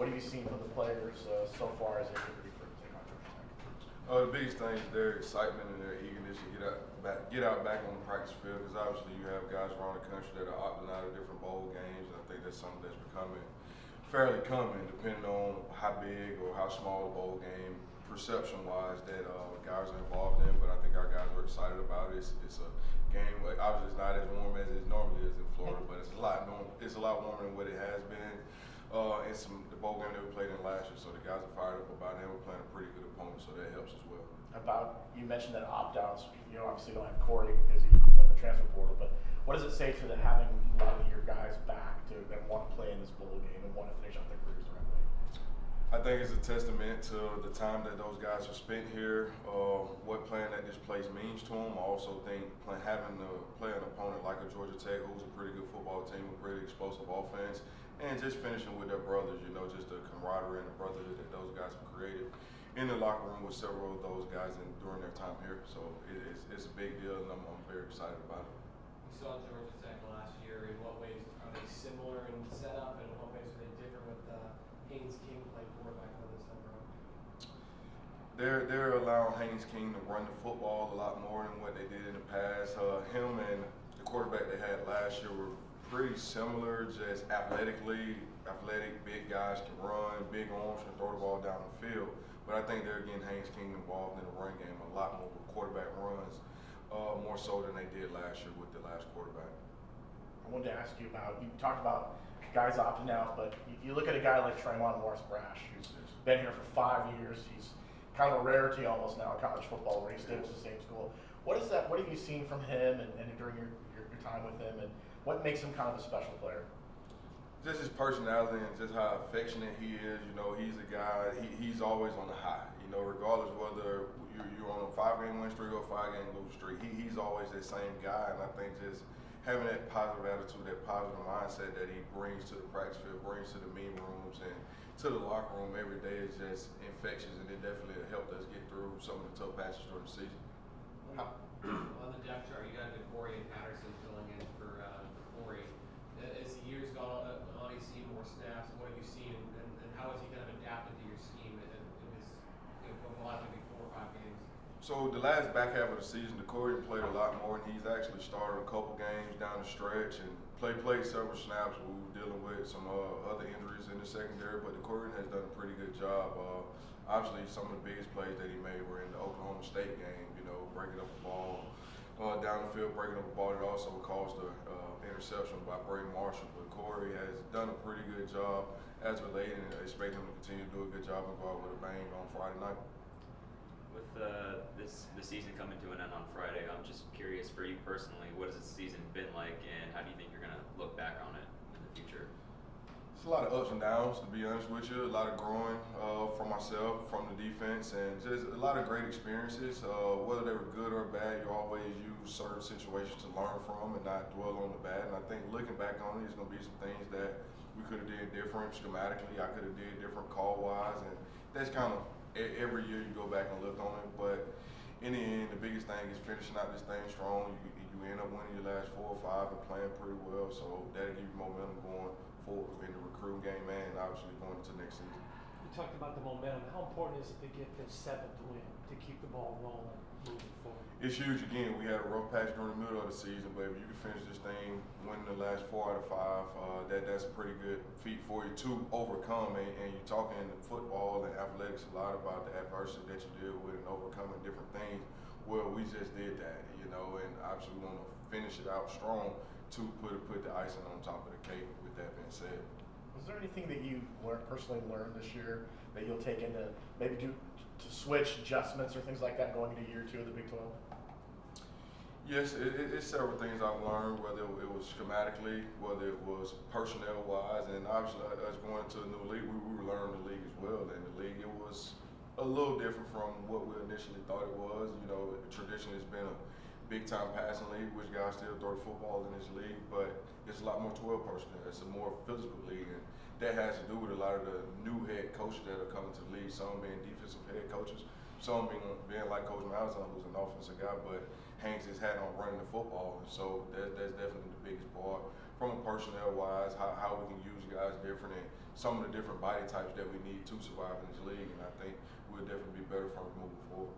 What have you seen from the players so far as they get ready for take on Georgia Tech? The biggest thing is their excitement and their eagerness to get out back on the practice field. Because obviously you have guys around the country that are opting out of different bowl games, and I think that's something that's becoming fairly common, depending on how big or how small a bowl game, perception-wise, that guys are involved in. But I think our guys are excited about it. It's a game. Obviously, it's not as warm as it normally is in Florida, but it's a lot warmer than what it has been. The bowl game that we played in last year, so the guys are fired up about it. And we're playing a pretty good opponent, so that helps as well. You mentioned that opt-outs. You obviously don't have Corey because he went in the transfer portal, but what does it say to having a lot of your guys back to that want to play in this bowl game and want to finish out their careers the right way? I think it's a testament to the time that those guys have spent here, what playing at this place means to them. I also think having to play an opponent like a Georgia Tech, who's a pretty good football team, a pretty explosive offense, and just finishing with their brothers, just the camaraderie and the brotherhood that those guys have created in the locker room with several of those guys during their time here. So it's a big deal, and I'm very excited about it. We saw Georgia Tech last year. In what ways are they similar in setup, and in what ways are they different with Haynes King playing quarterback for this time around? They're allowing Haynes King to run the football a lot more than what they did in the past. Him and the quarterback they had last year were pretty similar, just athletic, big guys can run, big arms can throw the ball down the field. But I think they're getting Haynes King involved in the run game a lot more with quarterback runs, more so than they did last year with the last quarterback. I wanted to ask you you talked about guys opting out, but you look at a guy like Tremont Morris-Brash, who's been here for 5 years. He's kind of a rarity almost now in college football, where he stays at the same school. What have you seen from him and during your time with him, and what makes him kind of a special player? Just his personality and just how affectionate he is. He's a guy, he's always on the high. Regardless whether you're on a 5-game win streak or a 5-game lose streak, he's always that same guy. And I think just having that positive attitude, that positive mindset that he brings to the practice field, brings to the meeting rooms and to the locker room every day is just infectious, and it definitely helped us get through some of the tough patches during the season. On the depth chart, you got Corey and Patterson filling in for Corey. As the years gone on, he's seen more snaps. What have you seen, and how has he kind of adapted to your scheme in his last maybe 4 or 5 games? So the last back half of the season, the Corey played a lot more, and he's actually started a couple games down the stretch and played several snaps. We were dealing with some other injuries in the secondary, but the Corey has done a pretty good job. Obviously, some of the biggest plays that he made were in the Oklahoma State game, breaking up the ball down the field, breaking up a ball that also caused an interception by Brady Marshall. But Corey has done a pretty good job as of late, and I expect him to continue to do a good job and go out with a bang on Friday night. With the season coming to an end on Friday, I'm just curious for you personally, what has the season been like, and how do you think you're going to look back on it in the future? It's a lot of ups and downs, to be honest with you. A lot of growing for myself, from the defense, and just a lot of great experiences. Whether they were good or bad, you always use certain situations to learn from and not dwell on the bad. And I think looking back on it, there's going to be some things that we could have did different schematically. I could have did different call-wise, and that's kind of every year you go back and look on it. But in the end, the biggest thing is finishing out this thing strong. You end up winning your last 4 or 5 and playing pretty well, so that'll give you momentum going forward in the recruiting game and obviously going into next season. You talked about the momentum. How important is it to get this 7th win to keep the ball rolling moving forward? It's huge. Again, we had a rough patch during the middle of the season, but if you can finish this thing, winning the last 4 out of 5, that's a pretty good feat for you to overcome. And you're talking football and athletics a lot about the adversity that you deal with and overcoming different things. Well, we just did that, and obviously we want to finish it out strong to put the icing on top of the cake. With that being said, was there anything that you personally learned this year that you'll take into maybe do to switch adjustments or things like that going into year 2 of the Big 12? Yes, it's several things I've learned, whether it was schematically, whether it was personnel-wise, and obviously us going into a new league, we were learning the league as well. And the league, it was a little different from what we initially thought it was. Traditionally it's been a big-time passing league, which guys still throw the football in this league, but it's a lot more 12 personnel. It's a more physical league, and that has to do with a lot of the new head coaches that are coming to the league, some being defensive head coaches, some being like Coach Malzahn, who's an offensive guy, but hangs his hat on running the football. And so that's definitely the biggest part. From a personnel-wise, how we can use guys different and some of the different body types that we need to survive in this league. And I think we'll definitely be better from moving forward.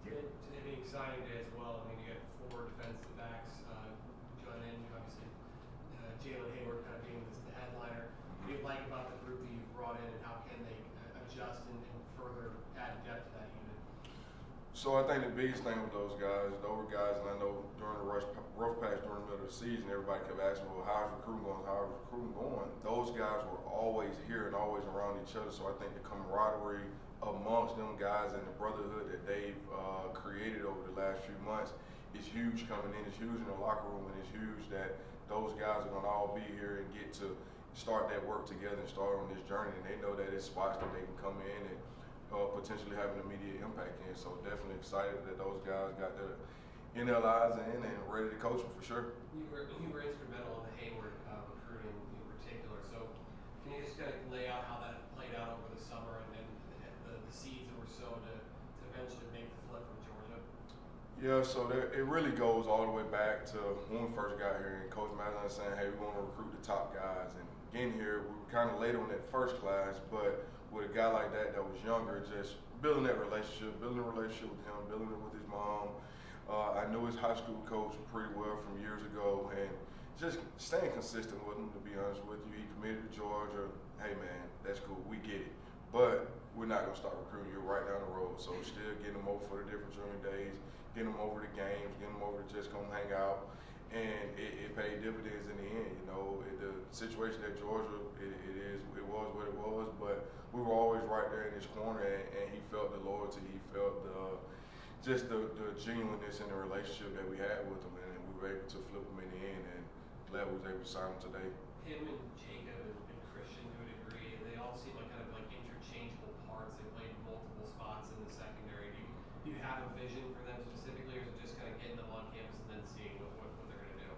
Today being signing day as well. I mean, you got 4 defensive backs joining in. Obviously, Jalen Hayward kind of being the headliner. What do you like about the group that you've brought in, and how can they adjust and further add depth to that unit? So I think the biggest thing with those guys, and I know during the rough patch during the middle of the season, everybody kept asking, well, how's recruiting going? How's recruiting going? Those guys were always here and always around each other. So I think the camaraderie amongst them guys and the brotherhood that they've created over the last few months is huge coming in. It's huge in the locker room, and it's huge that those guys are going to all be here and get to start that work together and start on this journey. And they know that it's spots that they can come in and potentially have an immediate impact in. So definitely excited that those guys got their NLIs in and ready to coach them for sure. You were instrumental in the Hayward recruiting in particular. So can you just kind of lay out how that played out over the summer and the seeds that were sown to eventually make the flip from Georgia? Yeah, so it really goes all the way back to when we first got here, and Coach Madison saying, hey, we want to recruit the top guys. And getting here, we were kind of late on that first class, but with a guy like that was younger, just building that relationship, building a relationship with him, building it with his mom. I knew his high school coach pretty well from years ago, and just staying consistent with him, to be honest with you. He committed to Georgia. Hey, man, that's cool. We get it. But we're not going to start recruiting you right down the road. So still getting them over for the different junior days, getting them over to games, getting them over to just come hang out. And it paid dividends in the end. You know, the situation at Georgia, it was what it was, but we were always right there in his corner, and he felt the loyalty, he felt the genuineness in the relationship that we had with him, and we were able to flip him in the end, and glad we was able to sign him today. Him and Jacob and Christian, to a degree, they all seem like kind of like interchangeable parts. They played multiple spots in the secondary. Do you have a vision for them specifically, or is it just kind of getting them on campus and then seeing what they're going to do?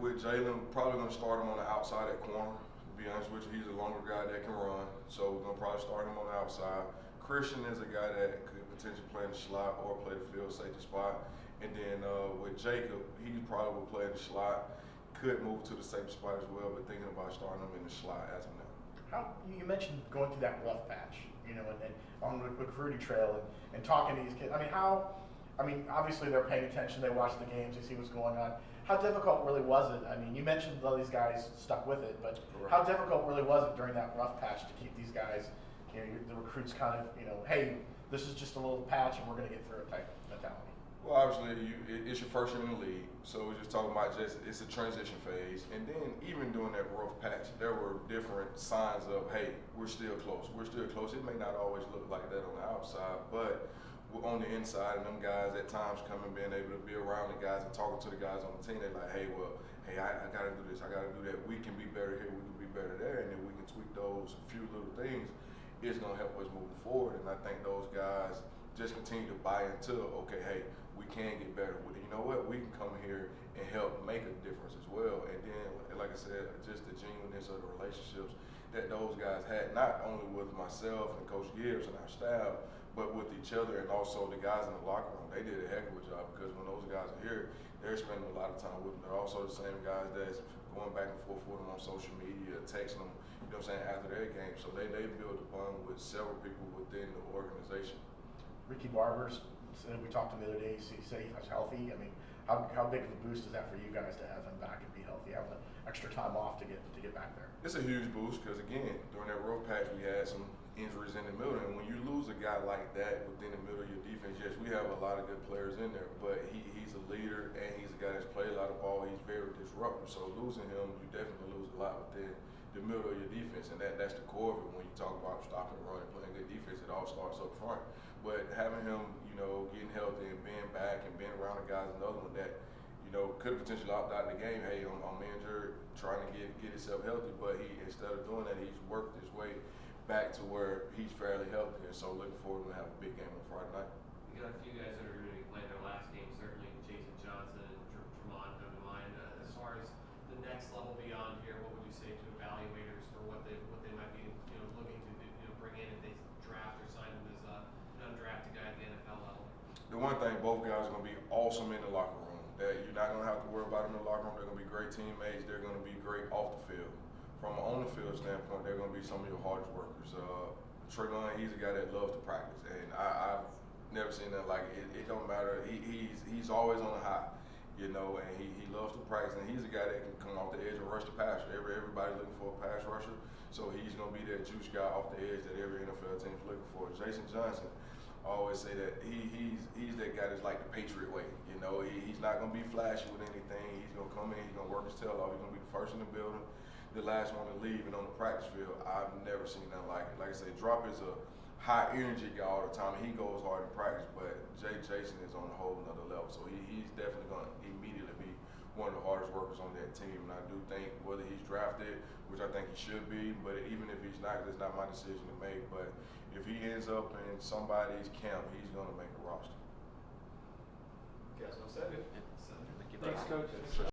With Jalen, probably going to start him on the outside at corner. To be honest with you, he's a longer guy that can run, so we're going to probably start him on the outside. Christian is a guy that could potentially play in the slot or play the field safety spot. And then with Jacob, he probably will play in the slot, could move to the safety spot as well, but thinking about starting him in the slot as of now. How you mentioned going through that rough patch, you know, and on the recruiting trail and talking to these kids. I mean, obviously they're paying attention. They watch the games. They see what's going on. How difficult really was it? I mean, you mentioned all these guys stuck with it, but Correct. How difficult really was it during that rough patch to keep these guys, you know, the recruits kind of, you know, hey, this is just a little patch and we're going to get through it type mentality? Well, obviously, it's your first year in the league, so we're just talking about it's a transition phase. And then even during that rough patch, there were different signs of, hey, we're still close. We're still close. It may not always look like that on the outside, but we're on the inside, and them guys at times coming, being able to be around the guys and talking to the guys on the team, they're like, hey, I got to do this. I got to do that. We can be better here. We can be better there. And then we can tweak those few little things. It's going to help us moving forward. And I think those guys just continue to buy into, okay, hey, we can get better. You know what? We can come here and help make a difference as well. And then, like I said, just the genuineness of the relationships that those guys had, not only with myself and Coach Gibbs and our staff, but with each other and also the guys in the locker room. They did a heck of a job, because when those guys are here, they're spending a lot of time with them. They're also the same guys that's going back and forth with them on social media, texting them, you know what I'm saying, after their game. So they build a bond with several people within the organization. Ricky Barber's, we talked to him the other day, he said he's healthy. I mean, how big of a boost is that for you guys to have him back and be healthy, have the extra time off to get back there? It's a huge boost, because again, during that road patch, we had some injuries in the middle, and when you lose a guy like that within the middle of your defense, yes, we have a lot of good players in there, but he's a leader, and he's a guy that's played a lot of ball. He's very disruptive, so losing him, you definitely lose a lot within the middle of your defense, and that's the core of it. When you talk about stopping, running, playing good defense, it all starts up front. But having him, you know, getting healthy and being back and being around the guys, another one that, you know, could have potentially opt out of the game. Hey, I'm injured, trying to get himself healthy, but instead of doing that, he's worked his way back to where he's fairly healthy, and so looking forward to have a big game on Friday night. You got a few guys that are going to be playing their last game, certainly Jason Johnson and Tremont come to mind. As far as the next level beyond here, what would you say to evaluators for what they might be, you know, looking to bring in if they draft or sign them as an undrafted guy at the NFL level? The one thing both gonna have to worry about in the locker room. They're gonna be great teammates. They're gonna be great off the field. From an on the field standpoint, they're gonna be some of your hardest workers. Trayvon, he's a guy that loves to practice, and I've never seen that like it. It don't matter. He's always on the high, you know, and he loves to practice. And he's a guy that can come off the edge and rush the passer. Everybody looking for a pass rusher, so he's gonna be that juice guy off the edge that every NFL team's looking for. Jason Johnson, I always say that he's that guy that's like the Patriot way. You know, he's not gonna be flashy with anything. He's gonna come in. He's gonna work his tail off. He's gonna be the first in the building, the last one to leave. And on the practice field, I've never seen nothing like it. Like I say, Drop is a high energy guy all the time. He goes hard in practice, but Jason is on a whole nother level. So he's definitely going to immediately be one of the hardest workers on that team. And I do think whether he's drafted, which I think he should be, but even if he's not, it's not my decision to make. But if he ends up in somebody's camp, he's going to make a roster. Guys, all set? Yeah. Thank you. Thanks, Coach. Yes, sir.